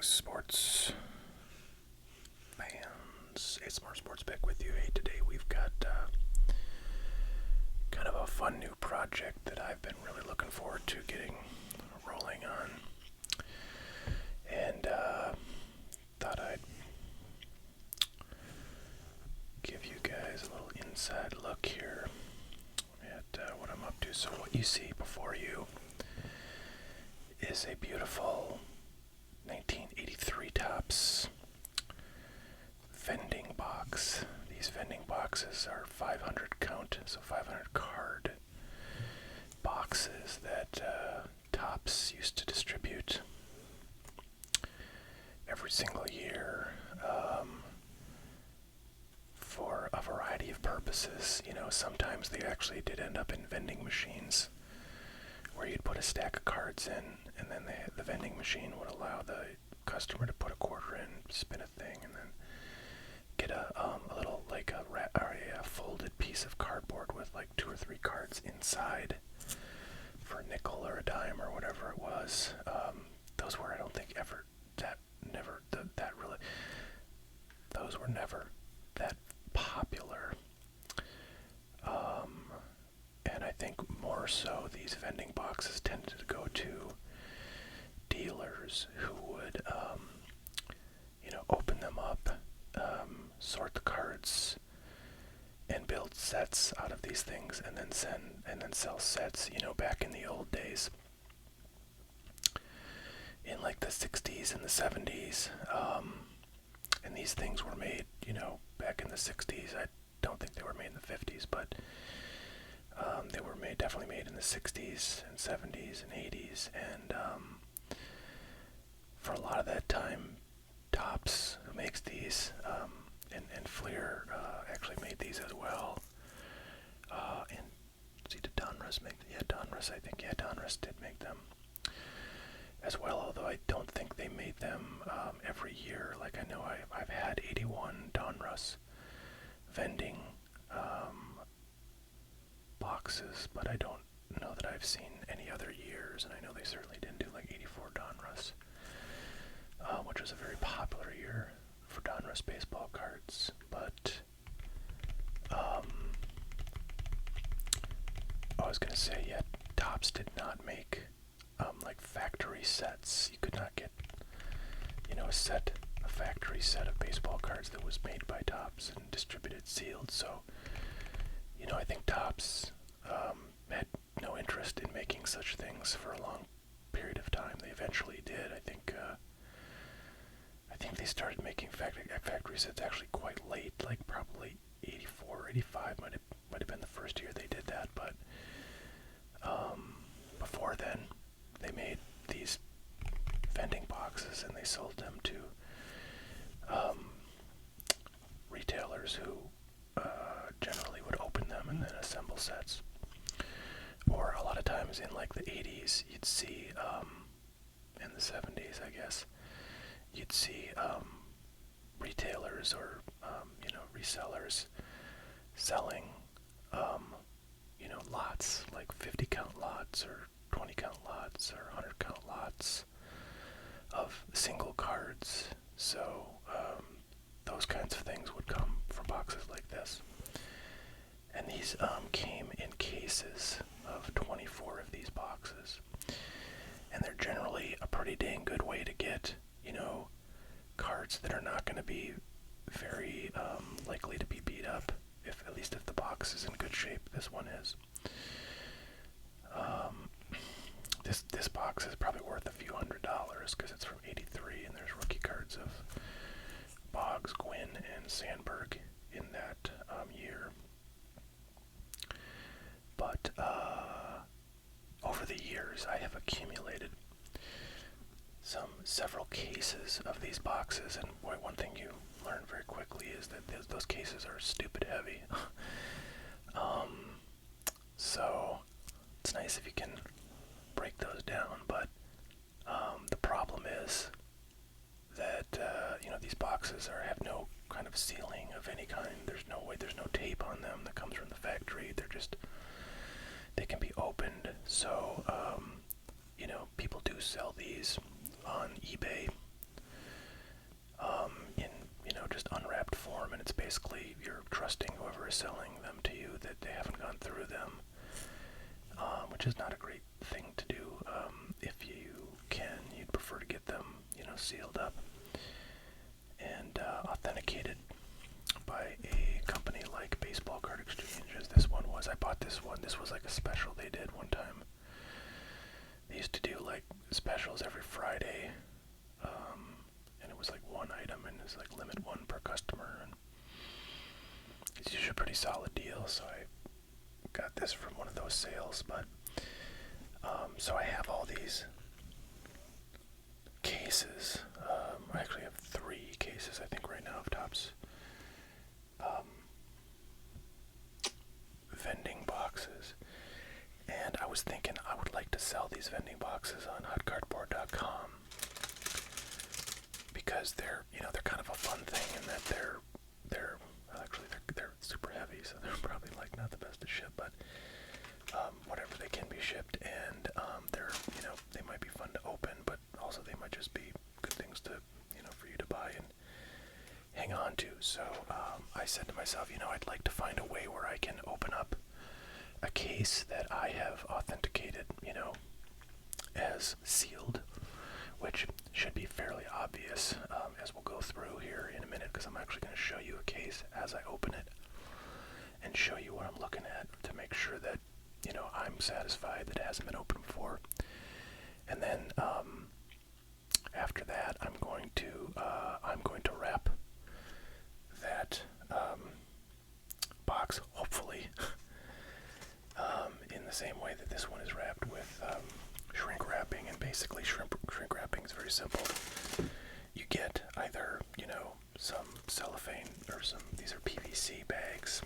Greetings, sports fans. A Smart Sports Pick with you. Hey, today we've got kind of a fun new project that I've been really looking forward to getting rolling on, and thought I'd give you guys a little inside look here at what I'm up to. So what you see before you is a beautiful 1983 Topps vending box. These vending boxes are 500 count, so 500 card boxes that Topps used to distribute every single year for a variety of purposes. You know, sometimes they actually did end up in vending machines where you'd put a stack of cards in, and then the vending machine would allow the customer to put a quarter in, spin a thing, and then get a little, like a folded piece of cardboard with like 2 or 3 cards inside for a nickel or a dime or whatever it was. Those were, I don't think, those were never that popular. And I think more so these vending boxes tended to go to dealers who would, open them up, sort the cards, and build sets out of these things, and then sell sets. Back in the old days, in like the 60s and the 70s, and these things were made, back in the 60s. I don't think they were made in the 50s, but they were definitely made in the 60s and 70s and 80s, and for a lot of that time, Topps, who makes these, and Fleer actually made these as well. And did Donruss make them? Yeah, Donruss, I think. Yeah, Donruss did make them as well, although I don't think they made them every year. Like, I know I've had 81 Donruss vending boxes, but I don't know that I've seen any other years, and I know they certainly didn't do like 84 Donruss, which was a very popular year for Donruss baseball cards. But I was gonna say, yeah, Topps did not make like factory sets. You could not get, a factory set of baseball cards that was made by Topps and distributed sealed. So, I think Topps had no interest in making such things for a long period of time. They eventually did. I think they started making factory sets actually quite late, like probably 84 or 85 might have been the first year they did that. But before then, they made these vending boxes and they sold them to retailers who generally would open them and then assemble sets. Or a lot of times in like the 80s, you'd see, in the 70s, I guess, you'd see retailers or resellers selling lots, like 50 count lots or 20 count lots or 100 count lots of single cards. So those kinds of things would come from boxes like this, and these came in cases of 24 of these boxes, and they're generally a pretty dang good way to get cards that are not going to be very likely to be beat up, at least if the box is in good shape. This one is. This box is probably worth a few $100s because it's from '83, and there's rookie cards of Boggs, Gwynn, and Sandberg in that year. But over the years, I have accumulated several cases of these boxes, and boy, one thing you learn very quickly is that those cases are stupid heavy. So it's nice if you can break those down, but the problem is that these boxes have no kind of sealing of any kind. There's no tape on them that comes from the factory. They can be opened. So people do sell these on eBay and it's basically you're trusting whoever is selling them to you that they haven't gone through them, which is not a great thing to do. If you can, you'd prefer to get them, sealed up and authenticated by a company like Baseball Card Exchange, as this one was. I bought this one. This was like a special they did one time. They used to do like specials every Friday, and it was like one item, and it's like limit one per customer, and it's usually a pretty solid deal. So I got this from one of those sales. But so I have all these cases. I actually have 3 cases, I think, right now of Topps vending boxes. And I was thinking I would like to sell these vending boxes on hotcardboard.com because they're kind of a fun thing in that they're super heavy, so they're probably like not the best to ship, but whatever, they can be shipped, and they're they might be fun to open, but also they might just be good things to for you to buy and hang on to. So I said to myself, I'd like to find a way where I can open up a case that I have authenticated, as sealed, which should be fairly obvious, as we'll go through here in a minute, because I'm actually going to show you a case as I open it and show you what I'm looking at to make sure that I'm satisfied that it hasn't been opened before. And then after that, I'm going to wrap that box, hopefully, in the same way that this one is wrapped, with shrink wrapping. And basically shrink wrapping is very simple. You get either some cellophane or these are PVC bags,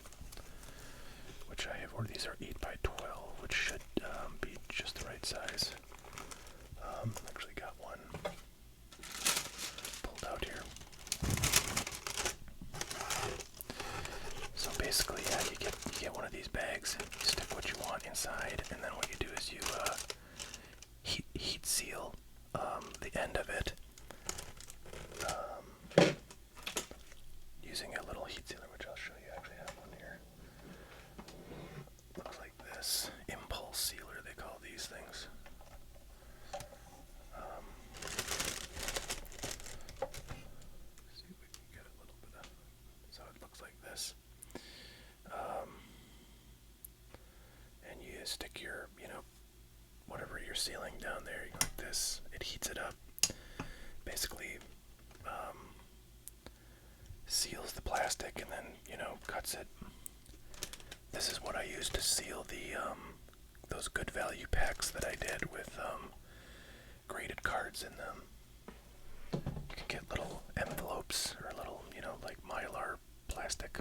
which I have, or these are 8x12, which should be just the right size. Actually got one pulled out here. So basically, yeah, you get one of these bags, you stick what you want inside, and then what you do is you heat seal the end of it using a little heat sealer, which I'll show you. I actually have one here. Looks like this. Impulse sealer, they call these things. See if we can get a little bit of, so it looks like this. And you stick your, whatever you're sealing down there, like this. It heats it up. Basically, seals the plastic and then, cuts it. This is what I used to seal the those good value packs that I did with graded cards in them. You can get little envelopes or little, like Mylar plastic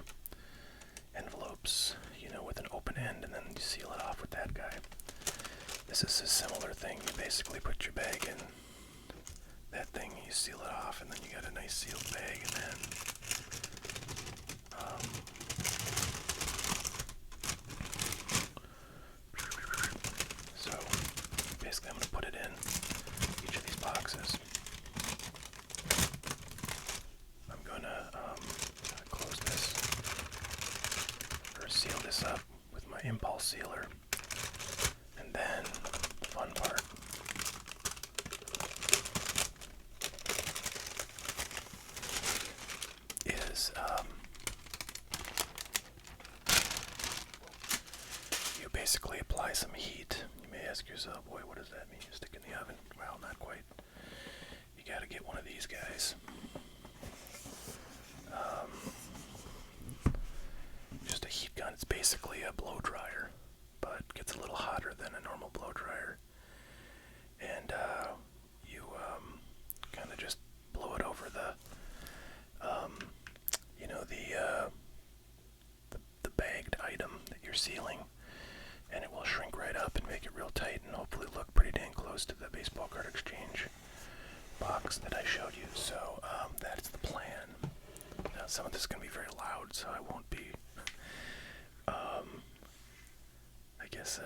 envelopes, with an open end, and then you seal it off with that guy. This is a similar thing. You basically put your bag in that thing, you seal it off, and then you got a nice sealed bag, and then so basically I'm going to put it in each of these boxes. I'm going to close this, or seal this up with my impulse sealer, and then the fun part. Is you basically apply some heat. You may ask yourself, boy, what does that mean? You stick in the oven? Well, not quite. You gotta get one of these guys. Just a heat gun. It's basically a blow dryer, but gets a little hotter than a normal blow dryer. And you kind of just blow it over the the bagged item that you're sealing, and it will shrink right up and make it real tight and hopefully look pretty dang close to the Baseball Card Exchange box that I showed you. So that's the plan. Now some of this is going to be very loud, so I won't be I guess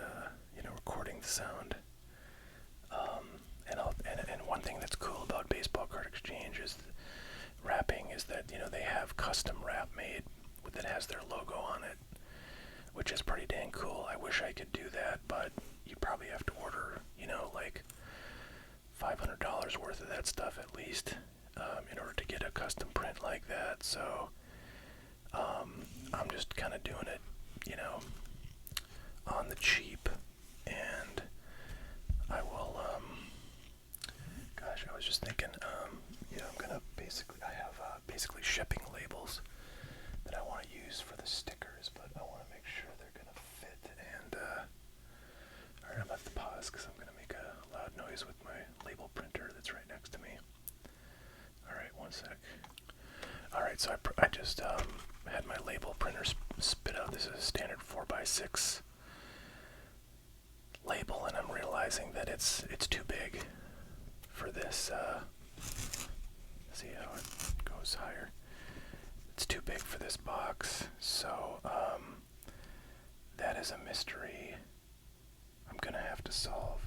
recording the sound. And one thing that's cool about Baseball Card Exchange is wrapping is that, they have custom wrap made that has their logo on it, which is pretty dang cool. I wish I could do that, but you probably have to order, like $500 worth of that stuff at least, in order to get a custom print like that. So I'm just kind of doing it, on the cheap, and I will, gosh, I was just thinking, I'm gonna I have basically shipping labels that I want to use for the stickers, but I want to make sure they're gonna fit, and, alright, I'm gonna have to pause, because I'm gonna make a loud noise with my label printer that's right next to me. Alright, one sec. Alright, so I just, had my label printer spit out. This is a standard 4x6 label, and I'm realizing that it's too big for this. See how it goes higher. It's too big for this box, so that is a mystery I'm gonna have to solve.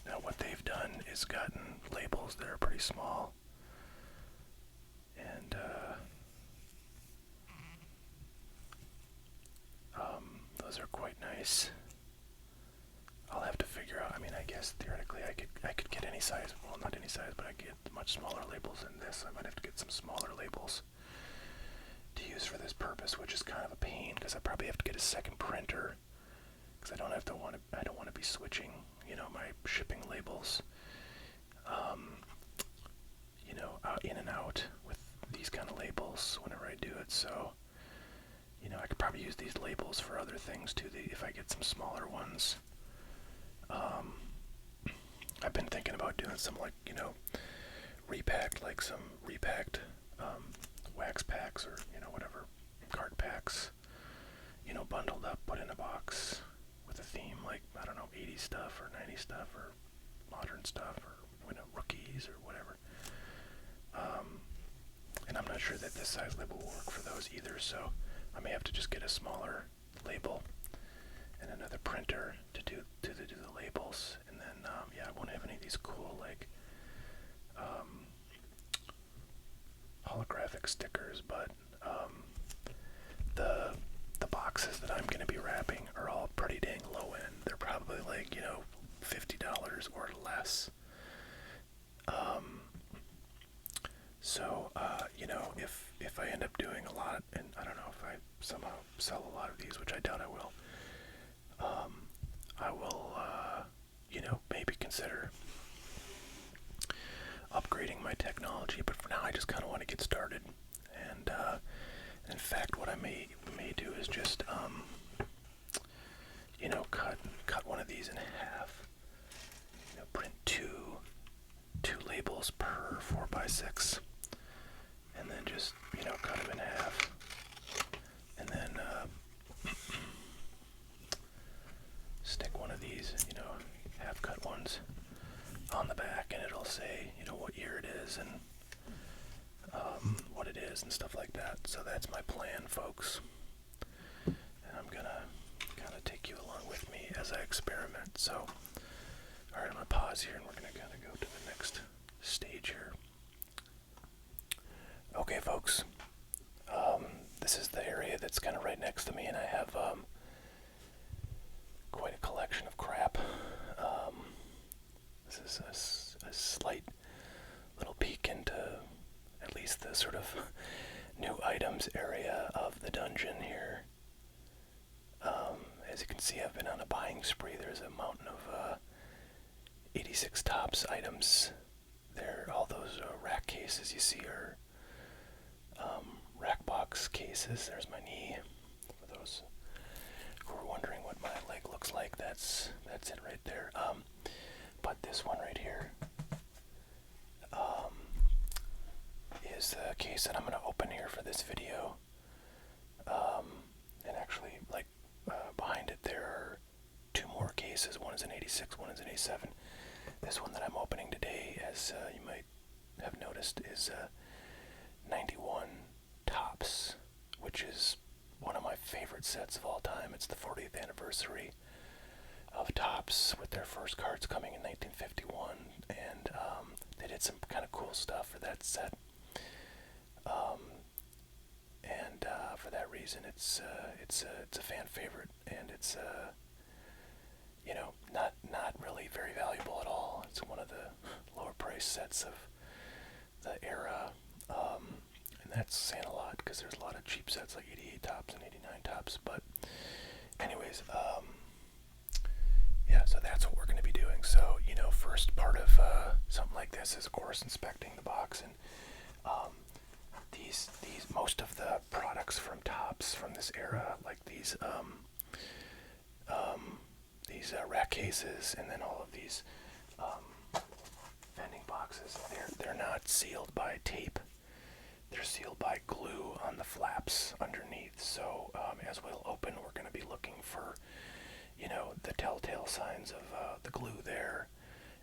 Now, what they've done is gotten labels that are pretty small, and those are quite nice. I'll have to figure out. I mean, I guess theoretically I could get any size. Well, not any size, but I get much smaller labels than this. I might have to get some smaller labels to use for this purpose, which is kind of a pain because I probably have to get a second printer because I don't want to be switching, my shipping labels, in and out with these kind of labels whenever I do it. So, I could probably use these labels for other things too, if I get some smaller ones. I've been thinking about doing some some repacked wax packs or, whatever, card packs, bundled up, put in a box with a theme, like, I don't know, 80s stuff or 90s stuff or modern stuff or, rookies or whatever. And I'm not sure that this size label will work for those either, so I may have to just get a smaller label and another printer to do the labels, and then I won't have any of these cool holographic stickers, but the boxes that I'm going to be wrapping are all pretty dang low end. They're probably $50 or less. So if I end up doing a lot, and I don't know if I somehow sell a lot of these, which I doubt I will, maybe consider upgrading my technology. But for now, I just kind of want to get started. And in fact, what I may do is just cut one of these in half. Print two labels per 4x6, and then just cut them in half, and then stick one of these half cut ones on the back, and it'll say what year it is and what it is and stuff like that. So that's my plan, folks, and I'm gonna kind of take you along with me as I experiment. So alright, I'm gonna pause here and we're gonna kind of go to the next stage here. Okay, folks, this is the area that's kind of right next to me, and I have quite a collection of crap. This is a slight little peek into at least the sort of new items area of the dungeon here. As you can see, I've been on a buying spree. There's a mountain of 86 Tops items there. All those rack cases you see are rack box cases. There's my knee. For those who are wondering what my leg looks like, that's it right there. But this one right here is the case that I'm going to open here for this video. And actually, behind it there are two more cases. One is an 86, one is an 87. This one that I'm opening today, as you might have noticed, is 91 Tops, which is one of my favorite sets of all time. It's the 40th anniversary of Tops, with their first cards coming in 1951, and they did some kind of cool stuff for that set. um, and for that reason, it's a fan favorite, and it's not really very valuable at all. It's one of the lower price sets of the era, and that's saying a lot because there's a lot of cheap sets like 88 tops and 89 tops. But anyways, yeah, so that's what we're going to be doing. So first part of something like this is of course inspecting the box, and these most of the products from Tops from this era, like these rack cases, and then all of these vending boxes, they're not sealed by tape. They're sealed by glue on the flaps underneath. So as we'll open, we're going to be looking for, the telltale signs of the glue there,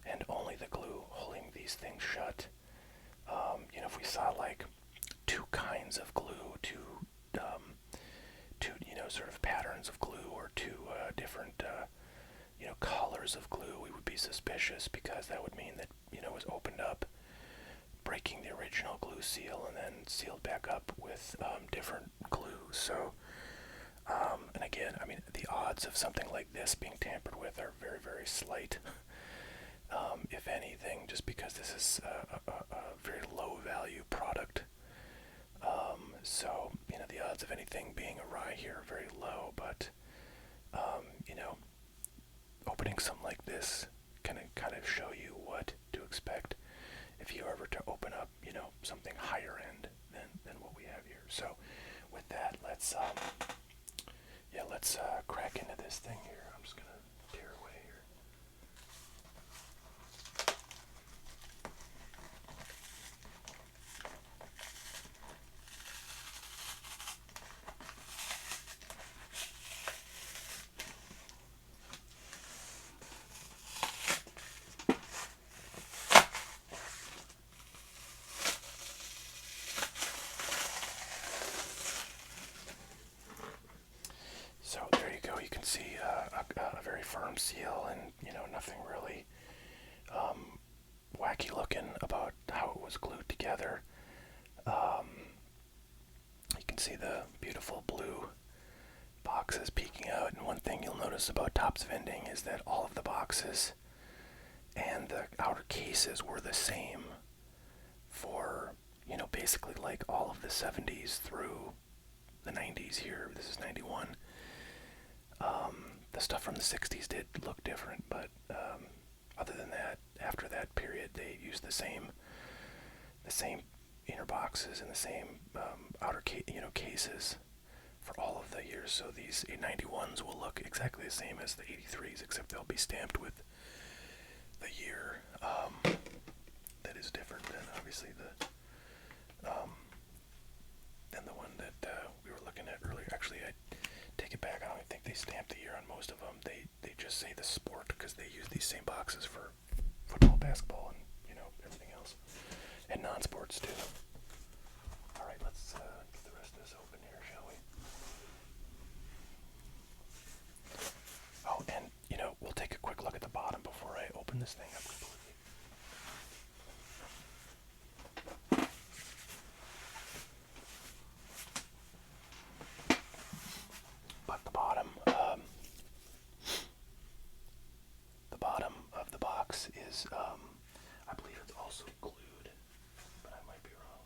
and only the glue holding these things shut. If we saw like two kinds of glue, two sort of patterns of glue, or two different colors of glue, we would be suspicious, because that would mean that it was opened up, breaking the original glue seal, and then sealed back up with different glue. So and again, I mean, the odds of something like this being tampered with are very, very slight, if anything, just because this is a very low value product. So the odds of anything being awry here are very low, but opening something like this can kind of show you what to expect if you ever to open up, something higher end than what we have here. So with that, let's crack into this thing here. I'm just gonna tear away here. So there you go. You can see a very firm seal, and nothing really wacky looking about how it was glued together. You can see the beautiful blue boxes peeking out, and one thing you'll notice about Tops Vending is that all of the boxes and the outer cases were the same for basically like all of the 70s through the 90s here. This is 91. The stuff from the 60s did look different, but other than that, after that period, they used the same inner boxes and the same outer cases for all of the years. So these 91s will look exactly the same as the 83s, except they'll be stamped with the year that is different than obviously than the one that we were looking at earlier. Actually, I take it back. I don't think they stamped the year on most of them. They just say the sport, because they use these same boxes for football, basketball, and everything else, and non-sports too. All right, let's get the rest of this open here, shall we? Oh, and we'll take a quick look at the bottom before I open this thing up completely. But the bottom of the box is, I believe it's also glued, but I might be wrong.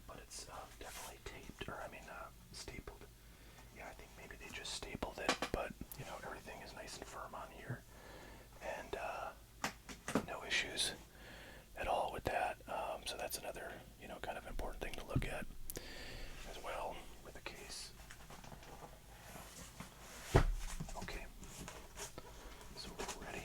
But it's definitely taped, or stapled. Yeah, I think maybe they just stapled it, but everything is nice and firm on here, and no issues at all with that. So that's another kind of important thing to look at as well with the case. Okay, so we're ready.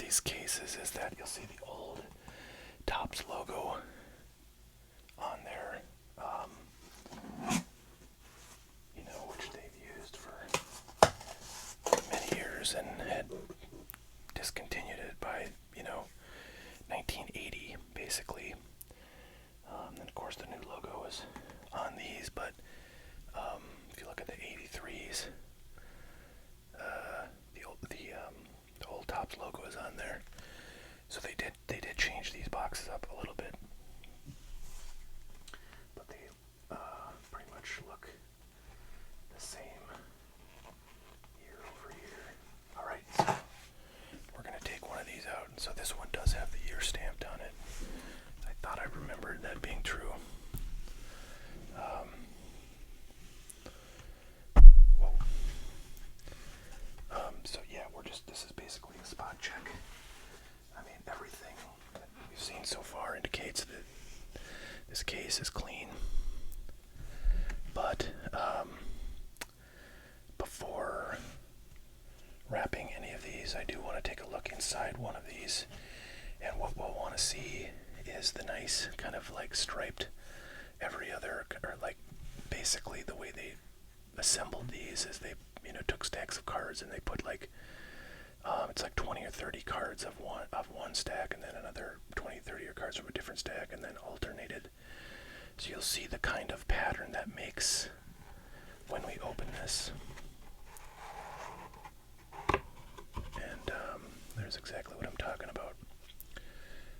these cases is that you'll see the old Topps logo on there, which they've used for many years and had discontinued it by, 1980, basically. And of course the new logo is on these, but if you look at the 83s, the old Topps logo is on there. So they did change these boxes up a little bit, but they pretty much look the same year over year. All right, so we're gonna take one of these out. So this one does have the year stamped on it. I thought I remembered that being true. So yeah, this is basically a spot check. I mean, everything that we've seen so far indicates that this case is clean. But before wrapping any of these, I do want to take a look inside one of these. And what we'll want to see is the nice kind of like striped every other, or like basically the way they assembled these is they took stacks of cards and they put like it's like 20 or 30 cards of one stack, and then another 20, 30 cards from a different stack, and then alternated. So you'll see the kind of pattern that makes when we open this. And there's exactly what I'm talking about.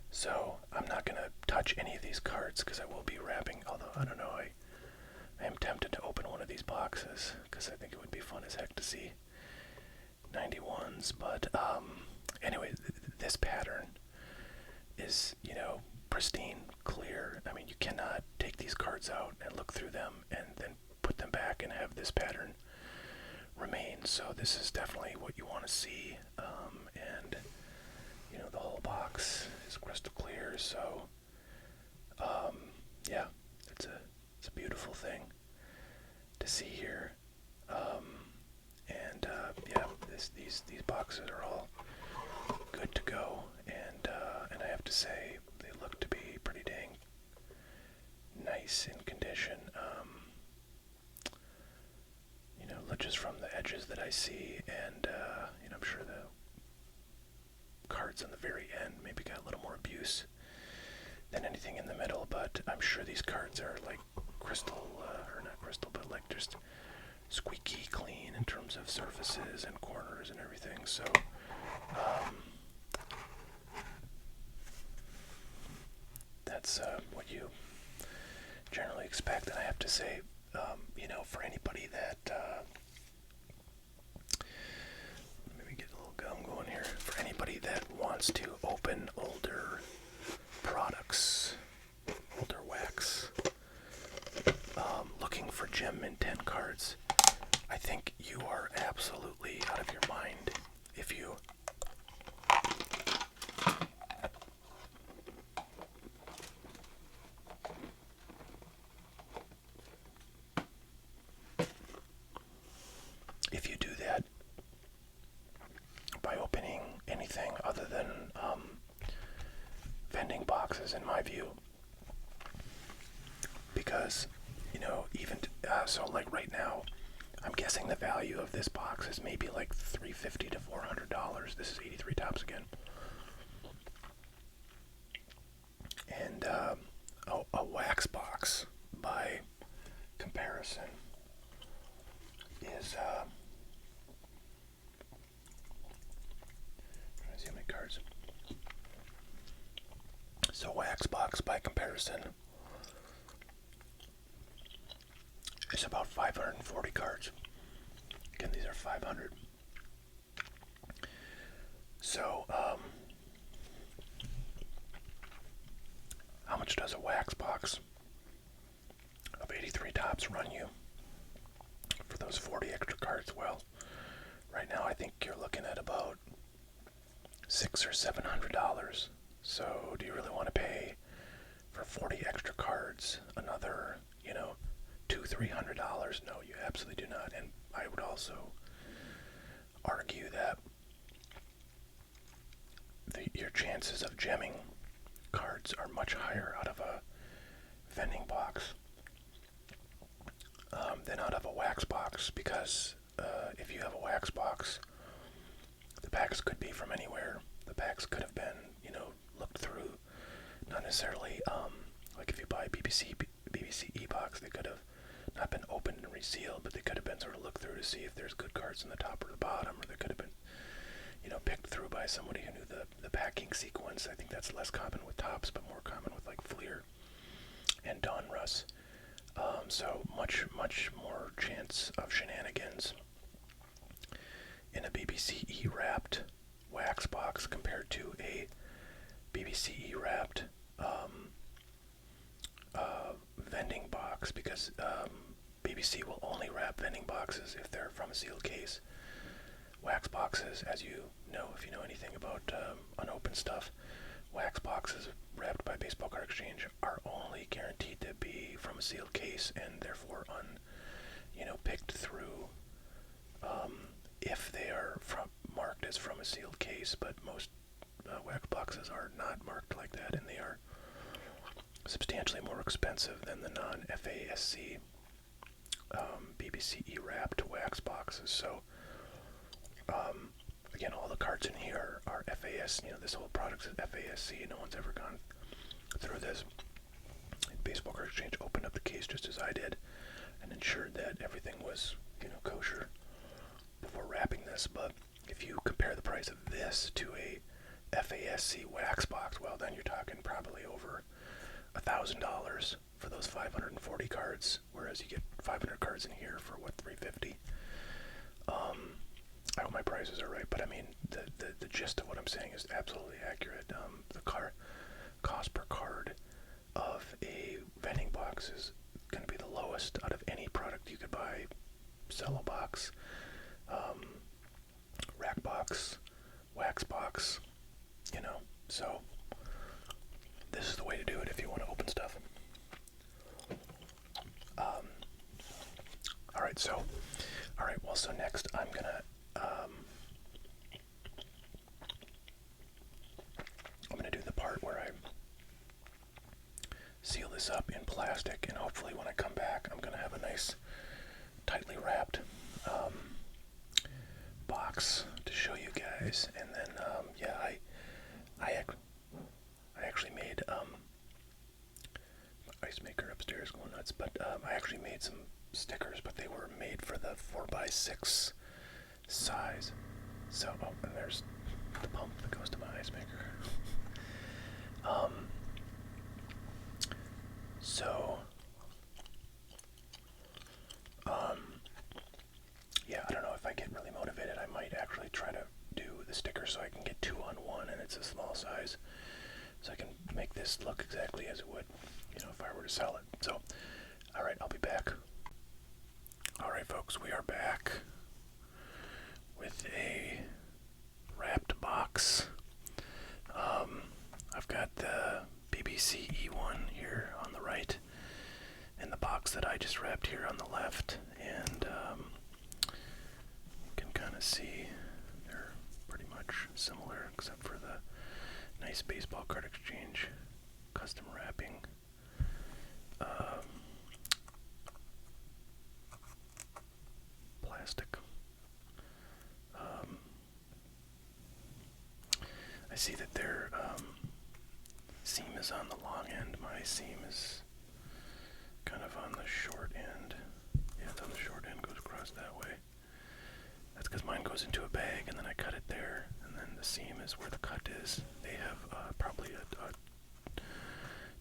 So I'm not going to touch any of these cards because I will be wrapping, although I don't know, I am tempted to open one of these boxes because I think it would be fun as heck to see 91s. But anyway, this pattern is, pristine, clear. I mean, you cannot take these cards out and look through them and then put them back and have this pattern remain. So this is definitely what you want to see. And, the whole box is crystal clear. So, yeah, it's a beautiful thing to see here. Yeah, these boxes are all good to go, and I have to say they look to be pretty dang nice in condition. Just from the edges that I see, and I'm sure the cards on the very end maybe got a little more abuse than anything in the middle, but I'm sure these cards are like crystal, or not crystal, but like just squeaky clean in terms of surfaces and corners and everything. So that's what you generally expect. And I have to say, for anybody that maybe get a little gum going here, for anybody that wants to open older products, older wax, looking for gem mint 10 cards, I think you are absolutely out of your mind if you do that by opening anything other than vending boxes, in my view, because even so, like right now, I'm guessing the value of this box is maybe like $350 to $400. This is 83 Topps again, and a wax box by comparison is trying to see how many cards. So wax box by comparison is about 540 cards. Again, these are 500. So, how much does a wax box of 83 Topps run you for those 40 extra cards? Well, right now I think you're looking at about $600 or $700. So, do you really want to pay for 40 extra cards another, $200-300? No, you absolutely do not. And I would also argue that chances of gemming cards are much higher out of a vending box than out of a wax box, because if you have a wax box, the packs could be from anywhere. The packs could have been, looked through. Not necessarily, like if you buy BBC e-box, they could have not been opened and resealed, but they could have been sort of looked through to see if there's good cards in the top or the bottom, or they could have been, picked through by somebody who knew the packing sequence. I think that's less common with Topps, but more common with like Fleer and Donruss. So much more chance of shenanigans in a BBC wrapped wax box compared to a BBC wrapped vending box, because BBC will only wrap vending boxes if they're from a sealed case. Wax boxes, as you know, if you know anything about unopened stuff, wax boxes wrapped by Baseball Card Exchange are only guaranteed to be from a sealed case, and therefore picked through if they are marked as from a sealed case. But most wax boxes are not marked like that, and they are substantially more expensive than the non-FASC BBC wrapped wax boxes. So again, all the cards in here are FAS. This whole product is FASC. No one's ever gone through this. And Baseball Card Exchange opened up the case just as I did and ensured that everything was, kosher before wrapping this. But if you compare the price of this to a FASC wax box, well, then you're talking probably over $1,000 for those 540 cards, whereas you get 500 cards in here for $350. I hope my prices are right, but I mean the gist of what I'm saying is absolutely accurate. The cost per card of a vending box is going to be the lowest out of any product you could buy. Cello box, rack box, wax box, so this is the way to do it if you want to open stuff. So next I'm gonna do the part where I seal this up in plastic, and hopefully when I come back I'm gonna have a nice tightly wrapped box to show you guys. And then I actually made ice maker upstairs going nuts, but I actually made some stickers, but they were made for the 4x6 size. So, and there's the pump that goes to my ice maker. Yeah, I don't know, if I get really motivated, I might actually try to do the sticker so I can get 2 on 1, and it's a small size, so I can make this look exactly as it would, if I were to sell it. So, alright, I'll be back. Alright folks, we are back with a wrapped box. I've got the BBC E1 here on the right, and the box that I just wrapped here on the left, and you can kind of see they're pretty much similar, except for the nice Baseball Card Exchange custom wrapping. Plastic. I see that their seam is on the long end. My seam is kind of on the short end. Yeah, it's on the short end, goes across that way. That's because mine goes into a bag, and then I cut it there, and then the seam is where the cut is. They have probably a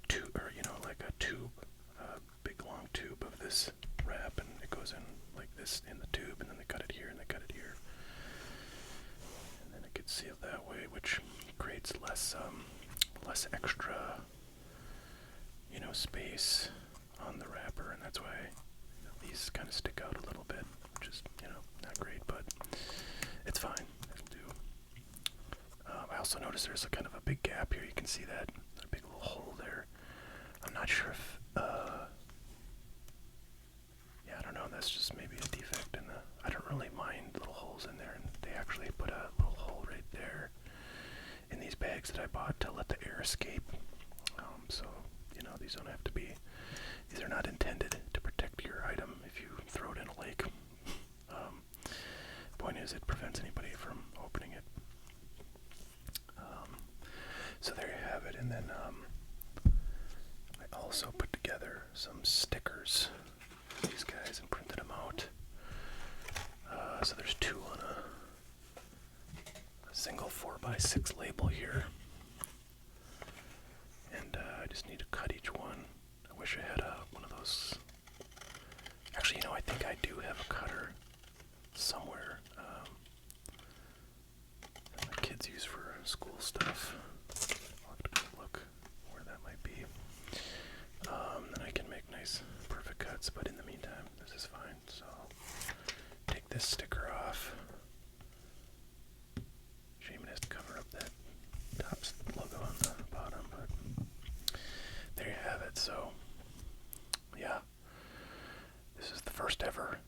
tube, or like a tube, a big long tube of this wrap, and it goes in like this in the tube, and then they cut it here, and they cut it here, and then it gets sealed that way, which creates less extra, space on the wrapper, and that's why these kind of stick out a little bit, which is, not great, but it's fine. It'll do. I also noticed there's a kind of a big gap here. You can see that, a big little hole there. I'm not sure if, I don't know, that's just maybe a defect in I don't really mind little holes in there, and they actually put a little hole right there in these bags bags that I bought to let the air escape. So, these don't have to be, these are not intended to protect your item if you throw it in a lake. Point is, it prevents anybody from opening it. So there you have it. And then I also put together some stickers for these guys and printed them out. So there's 2 on a single 4x6 label here. And I just need to cut each one. I wish I had one of those. Actually, I think I do have a cutter somewhere that my kids use for school stuff. I'll have to go look where that might be. Then I can make nice, perfect cuts, but in the meantime, this is fine. So take this sticker off. Shame it has to cover up that top logo on the bottom, but there you have it. So, yeah, this is the first ever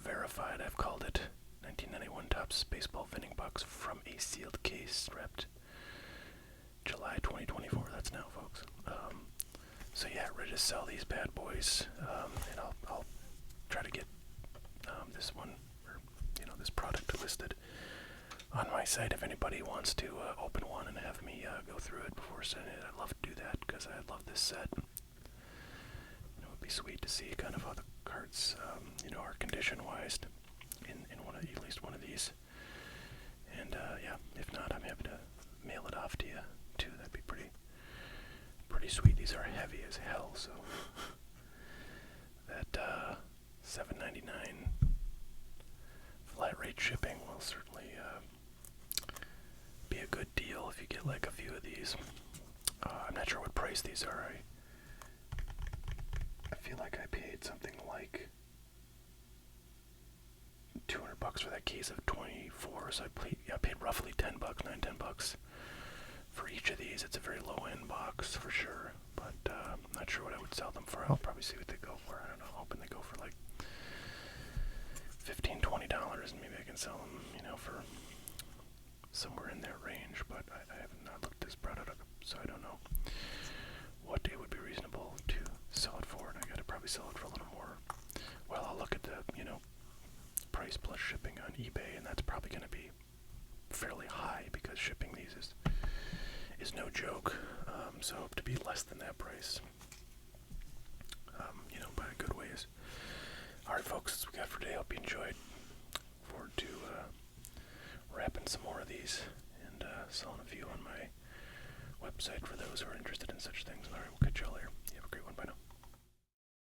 verified, I've called it, 1991 Topps baseball vending box from a sealed case, wrapped July 2024. That's now, folks. So yeah, ready to sell these bad boys, and I'll try to get this one, or this product listed on my site if anybody wants to open one and have me go through it before sending it. I'd love to do that because I love this set. It would be sweet to see kind of how the cards, are condition-wise in at least one of these. And yeah, if not, I'm happy to mail it off to you too. That'd be pretty sweet. These are heavy as hell, so that $7.99 flat rate shipping will certainly be a good deal if you get like a few of these. I'm not sure what price these are. I feel like I paid something like $200 for that case of 24, so I paid roughly $10, $9-10 for each of these. It's a very low-end box for sure, but I'm not sure what I would sell them for. I'll probably see what they go for. I don't know. I'm hoping they go for like $15-20, and maybe I can sell them, for somewhere in that range. But I have not looked this product up, so I don't know what it would be reasonable to sell it for, and I got to probably sell it for a little more. Well, I'll look at the price plus shipping on eBay, and that's probably going to be fairly high because shipping these is no joke. So to be less than that price, by a good ways. All right, folks, that's what we got for today. Hope you enjoyed. Forward to wrapping some more of these and selling a few on my website for those who are interested in such things. All right, we'll catch y'all later. You have a great one. Bye now.